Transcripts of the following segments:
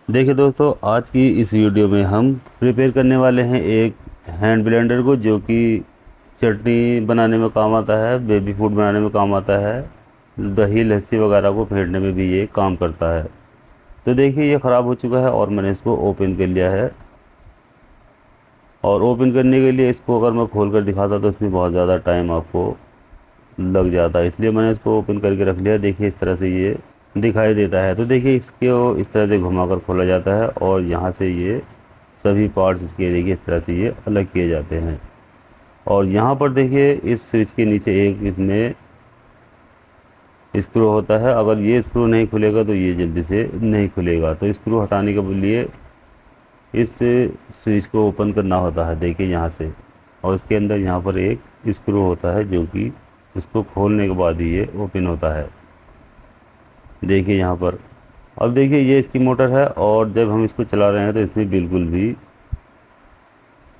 देखिए दोस्तों, आज की इस वीडियो में हम प्रिपेयर करने वाले हैं एक हैंड ब्लेंडर को, जो कि चटनी बनाने में काम आता है, बेबी फूड बनाने में काम आता है, दही लस्सी वगैरह को फेंटने में भी ये काम करता है। तो देखिए, ये ख़राब हो चुका है और मैंने इसको ओपन कर लिया है। और ओपन करने के लिए इसको अगर मैं खोल कर दिखाता तो इसमें बहुत ज़्यादा टाइम आपको लग जाता है, इसलिए मैंने इसको ओपन करके रख लिया। देखिए, इस तरह से ये दिखाई देता है। तो देखिए, इसको इस तरह से घुमाकर खोला जाता है और यहाँ से ये सभी पार्ट्स इसके देखिए इस तरह से ये अलग किए जाते हैं। और यहाँ पर देखिए, इस स्विच के नीचे एक इसमें स्क्रू होता है। अगर ये स्क्रू नहीं खुलेगा तो ये जल्दी से नहीं खुलेगा। तो स्क्रू हटाने के लिए इस स्विच को ओपन करना होता है, देखिए यहाँ से। और इसके अंदर यहाँ पर एक स्क्रू होता है, जो कि इसको खोलने के बाद ही ये ओपन होता है। देखिए यहाँ पर, अब देखिए ये इसकी मोटर है और जब हम इसको चला रहे हैं तो इसमें बिल्कुल भी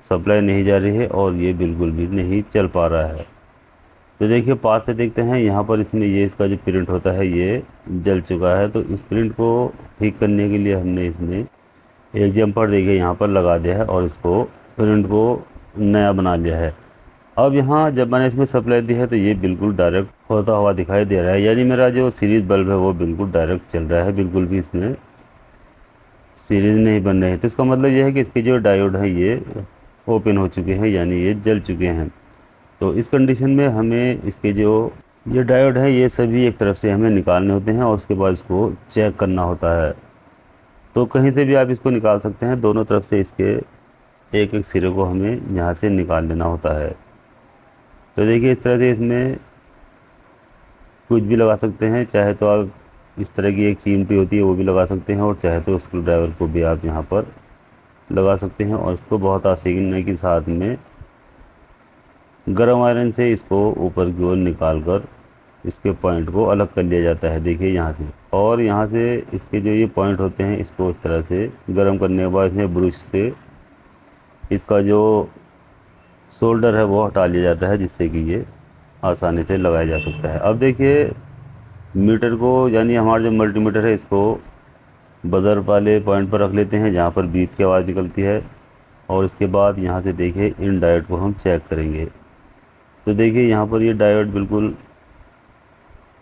सप्लाई नहीं जा रही है और ये बिल्कुल भी नहीं चल पा रहा है। तो देखिए, पास से देखते हैं, यहाँ पर इसमें ये इसका जो प्रिंट होता है ये जल चुका है। तो इस प्रिंट को ठीक करने के लिए हमने इसमें एक जम्पर देखिए यहाँ पर लगा दिया है और इसको प्रिंट को नया बना लिया है। अब यहाँ जब मैंने इसमें सप्लाई दी है तो ये बिल्कुल डायरेक्ट होता हुआ दिखाई दे रहा है, यानी मेरा जो सीरीज़ बल्ब है वो बिल्कुल डायरेक्ट चल रहा है, बिल्कुल भी इसमें सीरीज़ नहीं बन रही है। तो इसका मतलब ये है कि इसके जो डायोड हैं ये ओपन हो चुके हैं, यानी ये जल चुके हैं। तो इस कंडीशन में हमें इसके जो ये डायोड है ये सभी एक तरफ से हमें निकालने होते हैं और उसके बाद इसको चेक करना होता है। तो कहीं से भी आप इसको निकाल सकते हैं, दोनों तरफ से इसके एक एक सिरे को हमें यहाँ से निकाल लेना होता है। तो देखिए, इस तरह से इसमें कुछ भी लगा सकते हैं, चाहे तो आप इस तरह की एक चिमटी होती है वो भी लगा सकते हैं, और चाहे तो स्क्रू ड्राइवर को भी आप यहाँ पर लगा सकते हैं। और इसको बहुत आसानी के साथ में गर्म आयरन से इसको ऊपर की ओर निकाल कर इसके पॉइंट को अलग कर लिया जाता है, देखिए यहाँ से। और यहाँ से इसके जो ये पॉइंट होते हैं इसको इस तरह से गर्म करने के बाद इसमें ब्रश से इसका जो शोल्डर है वो हटा लिया जाता है, जिससे कि ये आसानी से लगाया जा सकता है। अब देखिए, मीटर को यानी हमारा जो मल्टीमीटर है इसको बज़र वाले पॉइंट पर रख लेते हैं, जहाँ पर बीप की आवाज़ निकलती है। और इसके बाद यहाँ से देखिए इन डायोड को हम चेक करेंगे। तो देखिए, यहाँ पर ये डायोड बिल्कुल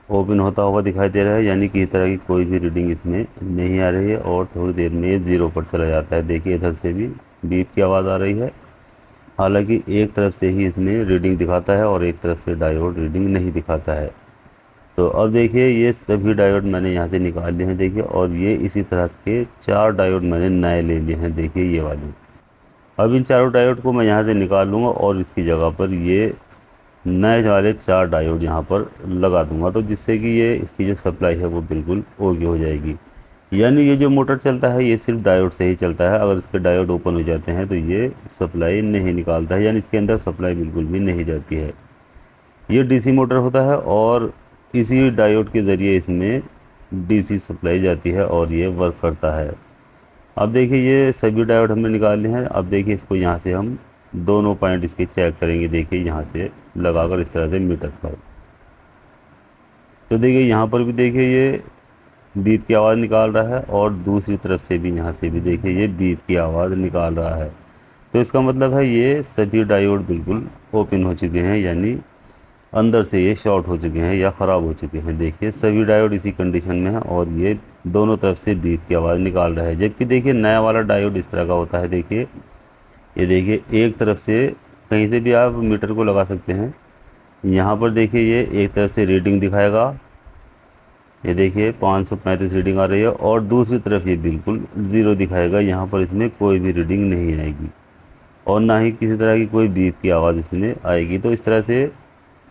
ओपन होता हुआ दिखाई दे रहा है, यानी कि इस तरह की कोई भी रीडिंग इसमें नहीं आ रही है। और थोड़ी देर में ये 0 पर चला जाता है। देखिए, इधर से भी बीप की आवाज़ आ रही है, हालांकि एक तरफ से ही इसमें रीडिंग दिखाता है और एक तरफ से डायोड रीडिंग नहीं दिखाता है। तो अब देखिए, ये सभी डायोड मैंने यहाँ से निकाल लिए हैं, देखिए। और ये इसी तरह के 4 डायोड मैंने नए ले लिए हैं, देखिए ये वाले। अब इन चारों डायोड को मैं यहाँ से निकाल लूँगा और इसकी जगह पर ये नए वाले 4 डायोड यहाँ पर लगा दूँगा, तो जिससे कि ये इसकी जो सप्लाई है वो बिल्कुल ओके हो जाएगी। यानी ये जो मोटर चलता है ये सिर्फ डायोड से ही चलता है। अगर इसके डायोड ओपन हो जाते हैं तो ये सप्लाई नहीं निकालता है, यानी इसके अंदर सप्लाई बिल्कुल भी नहीं जाती है। ये डीसी मोटर होता है और इसी डायोड के ज़रिए इसमें डीसी सप्लाई जाती है और ये वर्क करता है। अब देखिए, ये सभी डायोड हमने निकाल लिए हैं। अब देखिए, इसको यहाँ से हम दोनों पॉइंट इसके चेक करेंगे, देखिए यहाँ से लगाकर इस तरह से मीटर पर। तो देखिए, यहाँ पर भी देखिए ये बीप की आवाज़ निकाल रहा है और दूसरी तरफ से भी यहाँ से भी देखिए ये बीप की आवाज़ निकाल रहा है। तो इसका मतलब है ये सभी डायोड बिल्कुल ओपन हो चुके हैं, यानी अंदर से ये शॉर्ट हो चुके हैं या ख़राब हो चुके हैं। देखिए, सभी डायोड इसी कंडीशन में है और ये दोनों तरफ से बीप की आवाज़ निकाल रहा है। जबकि देखिए, नया वाला डायोड इस तरह का होता है, देखिए ये देखिए, एक तरफ से कहीं से भी आप मीटर को लगा सकते हैं। यहाँ पर देखिए, ये एक तरफ से रीडिंग दिखाएगा, ये देखिए 535 रीडिंग आ रही है, और दूसरी तरफ ये बिल्कुल 0 दिखाएगा। यहाँ पर इसमें कोई भी रीडिंग नहीं आएगी और ना ही किसी तरह की कोई बीप की आवाज़ इसमें आएगी। तो इस तरह से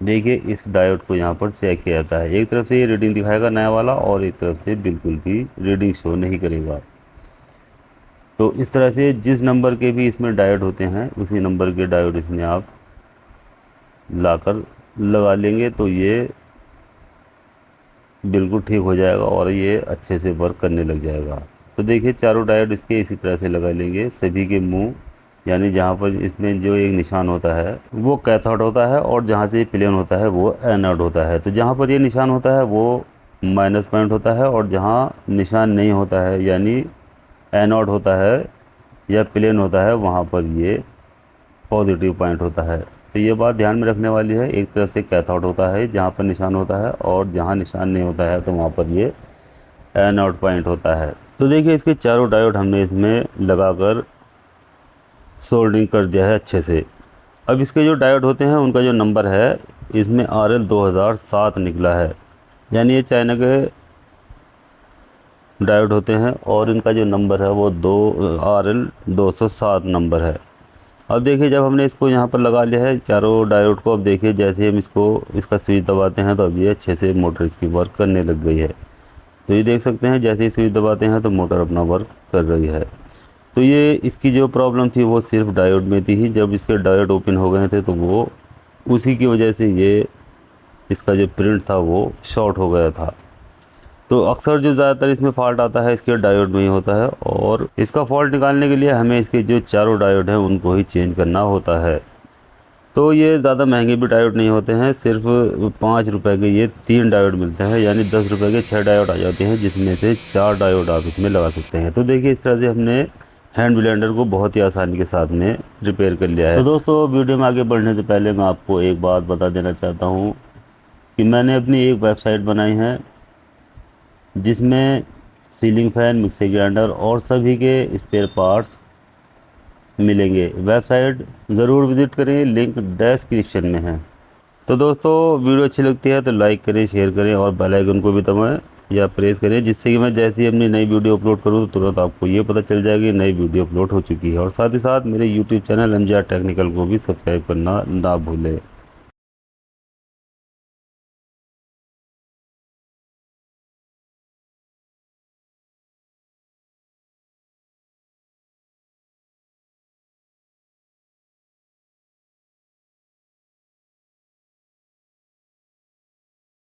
देखिए, इस डायोड को यहाँ पर चेक किया जाता है। एक तरफ से ये रीडिंग दिखाएगा नया वाला और एक तरफ से बिल्कुल भी रीडिंग शो नहीं करेगा। तो इस तरह से जिस नंबर के भी इसमें डायोड होते हैं उसी नंबर के डायोड इसमें आप लाकर लगा लेंगे तो ये बिल्कुल ठीक हो जाएगा और ये अच्छे से वर्क करने लग जाएगा। तो देखिए, चारों डायोड इसके इसी तरह से लगा लेंगे। सभी के मुंह, यानी जहाँ पर इसमें जो एक निशान होता है वो कैथोड होता है और जहाँ से प्लेन होता है वो एनोड होता है। तो जहाँ पर ये निशान होता है वो माइनस पॉइंट होता है और जहाँ निशान नहीं होता है, यानी एनोड होता है या प्लेन होता है वहाँ पर ये पॉजिटिव पॉइंट होता है। तो ये बात ध्यान में रखने वाली है। एक तरफ से कैथोड होता है जहाँ पर निशान होता है, और जहाँ निशान नहीं होता है तो वहाँ पर ये एनोड पॉइंट होता है। तो देखिए इसके चारों डायोड हमने इसमें लगाकर सोल्डरिंग कर दिया है अच्छे से। अब इसके जो डायोड होते हैं उनका जो नंबर है इसमें RL 2007 निकला है, यानी ये चाइना के डायोड होते हैं और इनका जो नंबर है वो RL 207 नंबर है। अब देखिए जब हमने इसको यहाँ पर लगा लिया है चारों डायोड को, अब देखिए जैसे हम इसका स्विच दबाते हैं तो अब ये अच्छे से मोटर इसकी वर्क करने लग गई है। तो ये देख सकते हैं जैसे ही स्विच दबाते हैं तो मोटर अपना वर्क कर रही है। तो ये इसकी जो प्रॉब्लम थी वो सिर्फ डायोड में थी। जब इसके डायोड ओपन हो गए थे तो वो उसी की वजह से ये इसका जो प्रिंट था वो शॉर्ट हो गया था। तो अक्सर जो ज़्यादातर इसमें फॉल्ट आता है इसके डायोड में ही होता है, और इसका फॉल्ट निकालने के लिए हमें इसके जो चारों डायोड हैं उनको ही चेंज करना होता है। तो ये ज़्यादा महंगे भी डायोड नहीं होते हैं, सिर्फ 5 रुपये के ये 3 डायोड मिलते हैं, यानी 10 रुपये के 6 डायोड आ जाते हैं, जिसमें से 4 डायोड आप इसमें लगा सकते हैं। तो देखिए इस तरह से हमने हैंड ब्लेंडर को बहुत ही आसानी के साथ में रिपेयर कर लिया है। तो दोस्तों वीडियो में आगे बढ़ने से पहले मैं आपको एक बात बता देना चाहता हूँ कि मैंने अपनी एक वेबसाइट बनाई है जिसमें सीलिंग फ़ैन, मिक्सर ग्राइंडर और सभी के स्पेयर पार्ट्स मिलेंगे। वेबसाइट ज़रूर विज़िट करें, लिंक डिस्क्रिप्शन में है। तो दोस्तों वीडियो अच्छी लगती है तो लाइक करें, शेयर करें और बेल आइकन को भी दबाएं या प्रेस करें, जिससे कि मैं जैसे ही अपनी नई वीडियो अपलोड करूं तो तुरंत आपको ये पता चल जाएगा कि नई वीडियो अपलोड हो चुकी है। और साथ ही साथ मेरे YouTube चैनल MJR टेक्निकल को भी सब्सक्राइब करना ना भूलें।